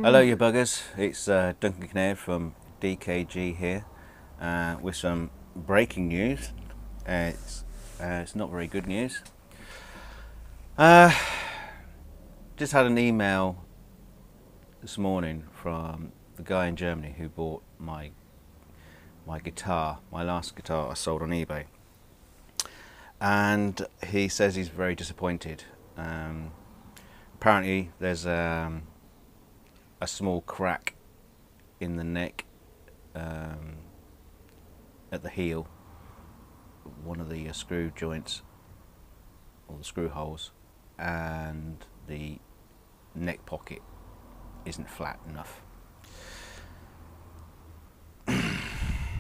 Hello you buggers, it's Duncan Kinnaird from DKG here with some breaking news. It's not very good news. Just had an email this morning from the guy in Germany who bought my guitar, my last guitar I sold on eBay, and he says he's very disappointed. Apparently there's a small crack in the neck at the heel, one of the screw joints or the screw holes, and the neck pocket isn't flat enough.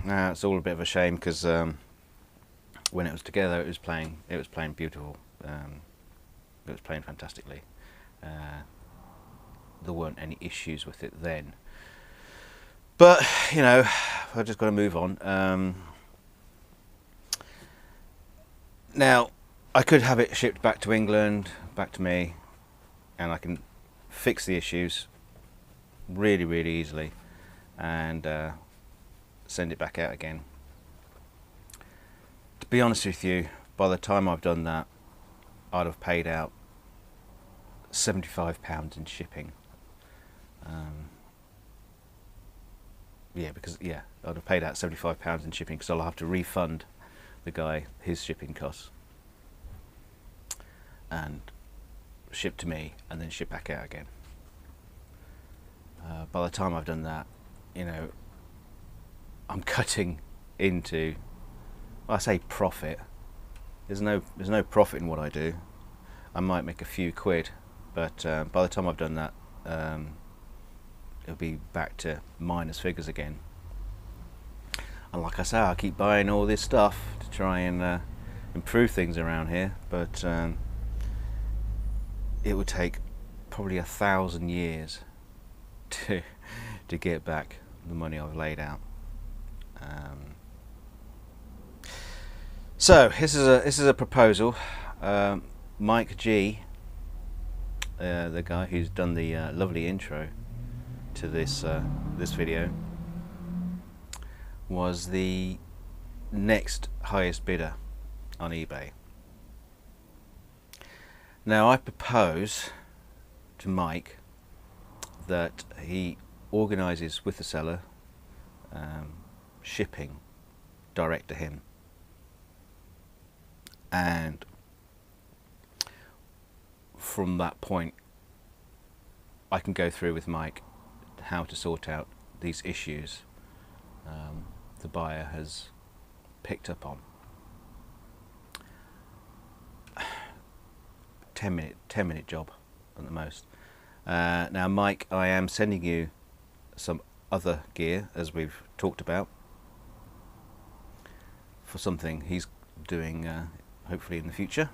Now it's all a bit of a shame because when it was together it was playing beautiful. It was playing fantastically. There weren't any issues with it then, but you know, I've just got to move on. Now I could have it shipped back to England, back to me, and I can fix the issues really easily and send it back out again. To be honest with you, by the time I've done that, I'd have paid out £75 in shipping. I'd have paid out £75 in shipping because I'll have to refund the guy his shipping costs and ship to me and then ship back out again. By the time I've done that, you know, I'm cutting into, well, I say profit. There's no profit in what I do. I might make a few quid, but by the time I've done that, it'll be back to minus figures again. And like I say, I keep buying all this stuff to try and improve things around here, but it would take probably 1,000 years to get back the money I've laid out. So this is a proposal. Mike G, the guy who's done the lovely intro to this video, was the next highest bidder on eBay. Now I propose to Mike that he organises with the seller shipping direct to him, and from that point I can go through with Mike how to sort out these issues the buyer has picked up on. 10-minute job at the most. Now Mike, I am sending you some other gear, as we've talked about, for something he's doing hopefully in the future.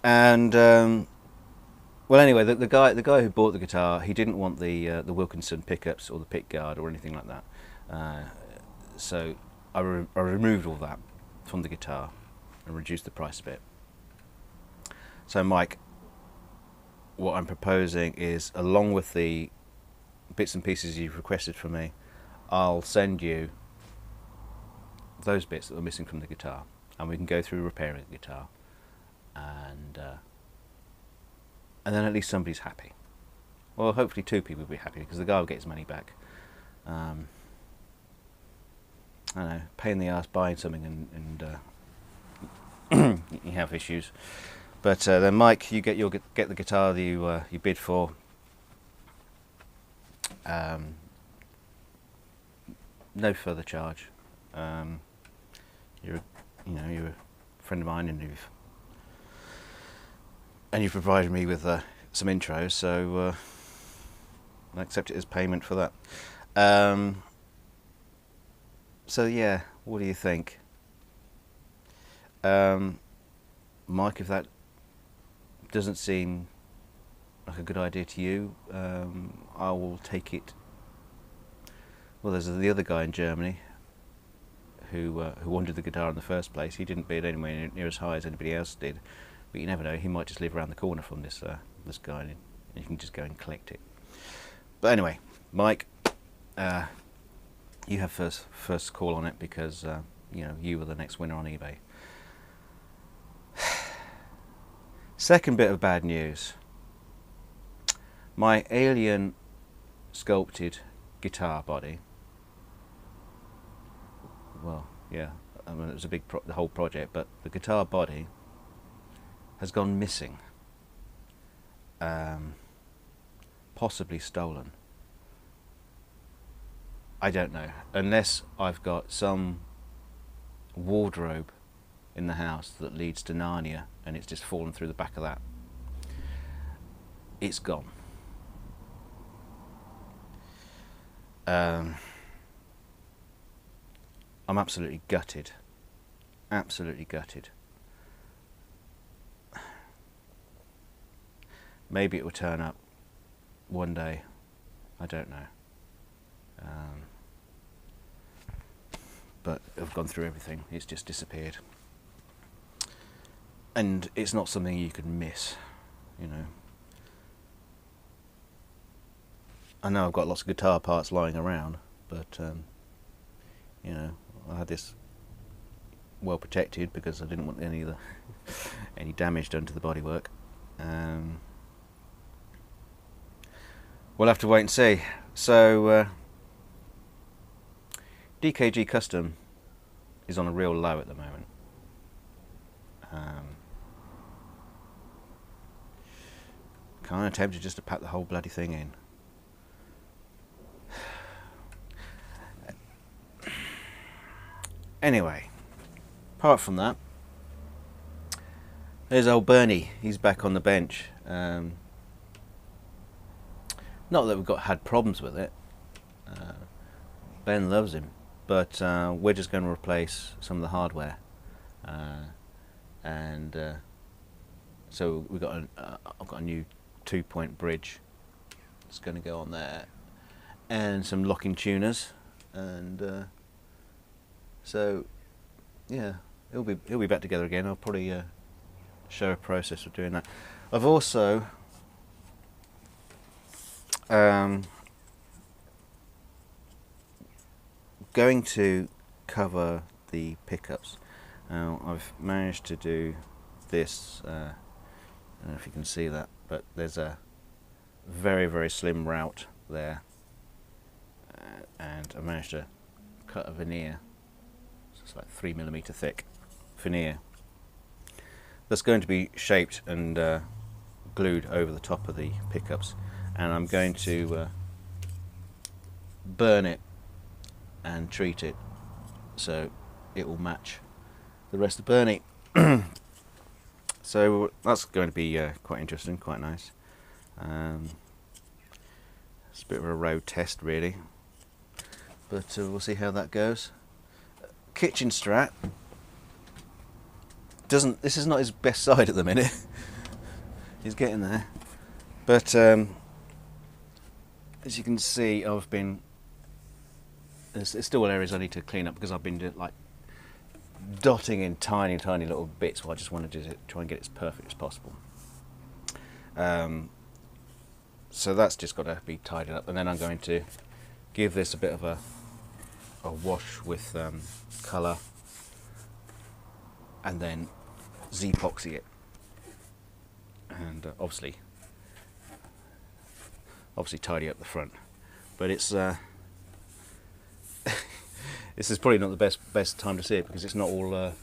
And well, anyway, the guy who bought the guitar, he didn't want the Wilkinson pickups or the pick guard or anything like that. So I removed all that from the guitar and reduced the price a bit. So Mike, what I'm proposing is, along with the bits and pieces you've requested from me, I'll send you those bits that are missing from the guitar, and we can go through repairing the guitar, and then at least somebody's happy. Well, hopefully two people will be happy, because the guy will get his money back. I don't know, pain in the ass buying something and you have issues. But then Mike, you'll get the guitar that you bid for. No further charge. You're a friend of mine, and you've provided me with some intros, so I accept it as payment for that. So yeah, what do you think, Mike? If that doesn't seem like a good idea to you, I will take it. Well, there's the other guy in Germany who wanted the guitar in the first place. He didn't bid anywhere near as high as anybody else did, but you never know, he might just live around the corner from this guy, and you can just go and collect it. But anyway, Mike, you have first call on it because you know, you were the next winner on eBay. Second bit of bad news. My alien sculpted guitar body. Well, yeah, I mean, it was a big the whole project, but the guitar body has gone missing. Possibly stolen. I don't know, unless I've got some wardrobe in the house that leads to Narnia and it's just fallen through the back of that. It's gone. I'm absolutely gutted. Absolutely gutted. Maybe it will turn up one day. I don't know. But I've gone through everything. It's just disappeared. And it's not something you can miss, you know. I know I've got lots of guitar parts lying around, but you know, I had this well protected because I didn't want any of the any damage done to the bodywork. We'll have to wait and see. So DKG Custom is on a real low at the moment. Kind of tempted just to pack the whole bloody thing in. Anyway, apart from that, there's old Bernie. He's back on the bench. Not that we've had problems with it. Ben loves him, but we're just going to replace some of the hardware, and so we've got I've got a new 2-point bridge that's going to go on there, and some locking tuners, and so yeah, he'll be back together again. I'll probably show a process of doing that. I've also going to cover the pickups. Now I've managed to do this. I don't know if you can see that, but there's a very slim route there, and I managed to cut a veneer. So it's like 3mm thick veneer that's going to be shaped and glued over the top of the pickups, and I'm going to burn it and treat it so it will match the rest of Bernie. So that's going to be quite interesting, quite nice. It's a bit of a road test really, but we'll see how that goes. Kitchen strat this is not his best side at the minute. He's getting there, but as you can see, there's still areas I need to clean up because I've been like dotting in tiny little bits. Well, I just wanted to try and get it as perfect as possible. So that's just got to be tidied up, and then I'm going to give this a bit of a wash with colour, and then Z-epoxy it, and obviously tidy up the front. But it's this is probably not the best time to see it because it's not all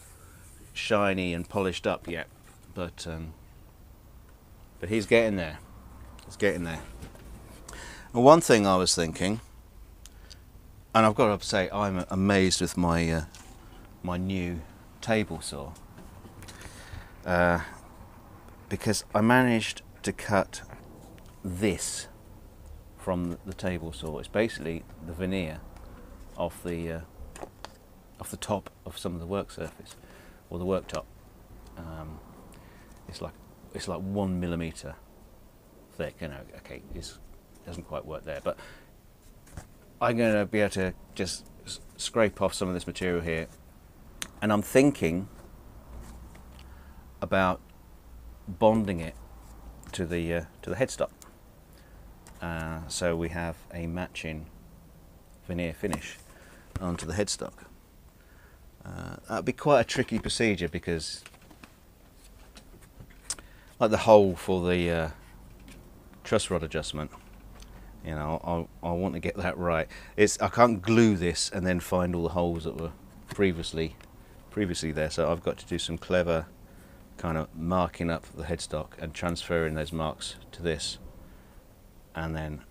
shiny and polished up yet, but he's getting there. It's getting there. And one thing I was thinking, and I've got to say I'm amazed with my my new table saw, because I managed to cut this from the table saw. It's basically the veneer off the top of some of the work surface or the worktop. It's like 1mm thick. You know, okay, it doesn't quite work there, but I'm going to be able to just scrape off some of this material here, and I'm thinking about bonding it to the headstock. so we have a matching veneer finish onto the headstock. That would be quite a tricky procedure because, like the hole for the truss rod adjustment, you know, I want to get that right. I can't glue this and then find all the holes that were previously there, so I've got to do some clever kind of marking up the headstock and transferring those marks to this, and then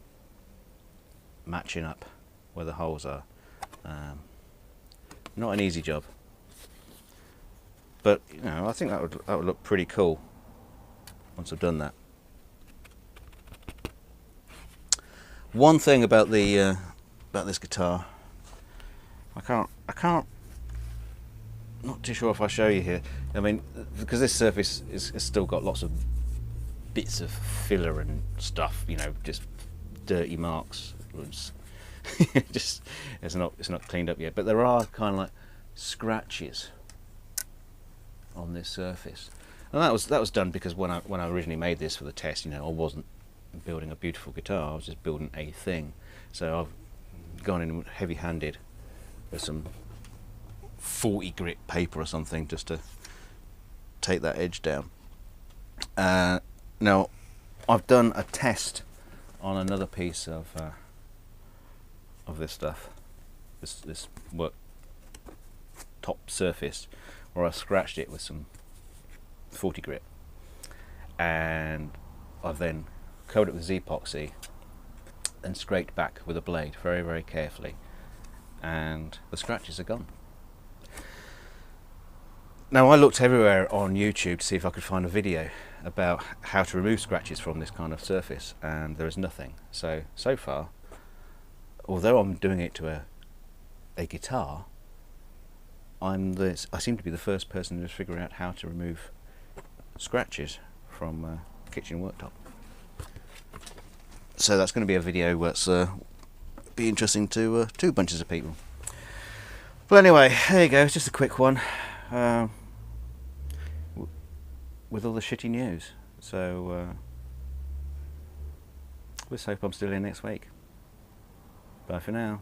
matching up where the holes are. Not an easy job, but you know, I think that would look pretty cool once I've done that. One thing about the about this guitar, I can't. Not too sure if I show you here. I mean, because this surface has still got lots of bits of filler and stuff. You know, just dirty marks. It's not cleaned up yet. But there are kind of like scratches on this surface, and that was done because when I originally made this for the test, you know, I wasn't building a beautiful guitar. I was just building a thing. So I've gone in heavy-handed with some 40 grit paper or something just to take that edge down. Now I've done a test on another piece of this stuff, this work top surface, where I scratched it with some 40 grit, and I've then covered it with Z-epoxy and scraped back with a blade very, very carefully, and the scratches are gone. Now, I looked everywhere on YouTube to see if I could find a video about how to remove scratches from this kind of surface, and there is nothing. So far, although I'm doing it to a guitar, I seem to be the first person to figure out how to remove scratches from kitchen worktop. So that's going to be a video that's be interesting to two bunches of people. Well, anyway, there you go. It's just a quick one. With all the shitty news, so let's hope I'm still here next week. Bye for now.